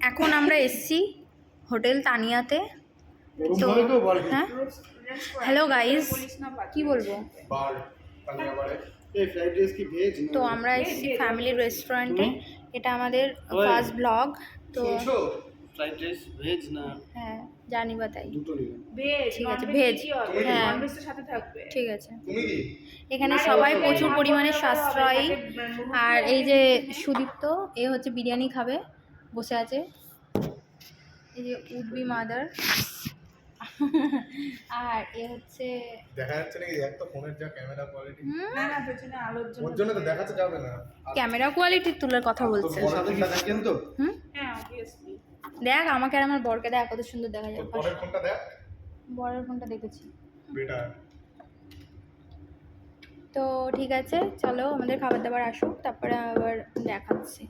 এখন আমরা এসছি হোটেল তানিয়াতে। তো হ্যাঁ, হ্যালো গাইস, কি বলবো? তো আমরা এসছি ফ্যামিলি রেস্টুরেন্টে। এটা আমাদের ফার্স্ট ব্লগ। তো ফ্রাইড রাইস ভেজ না? হ্যাঁ, জানি বাতাই। ভেজ, ঠিক আছে, ভেজ ভেজ। হ্যাঁ, ননভেজের সাথে থাকবে। ঠিক আছে। এখানে সবাই প্রচুর পরিমাণে সাশ্রয়ী। আর এই যে সুদীপ্ত, এ হচ্ছে বিরিয়ানি খাবে, বসে আছে। এই যে উড বি মাদার। আর এ হচ্ছে দেখা যাচ্ছে নাকি একটা ফোনের যা ক্যামেরা কোয়ালিটি, না না, পেছনে আলোর ওর জন্য জন্য তো দেখাতে যাবে না। ক্যামেরা কোয়ালিটি তুলার কথা বলছে। সাথে কি দেখেন তো? হ্যাঁ অবভিয়াসলি। দেখ আমাকে আর আমার বরকে দেখ কত সুন্দর দেখা যায়। তোর পরের ফোনটা দেখ, বরের ফোনটা দেখেছি। বেটার। তো ঠিক আছে, চলো আমাদের খাবার দাবার আসুক, তারপরে আবার দেখাচ্ছি।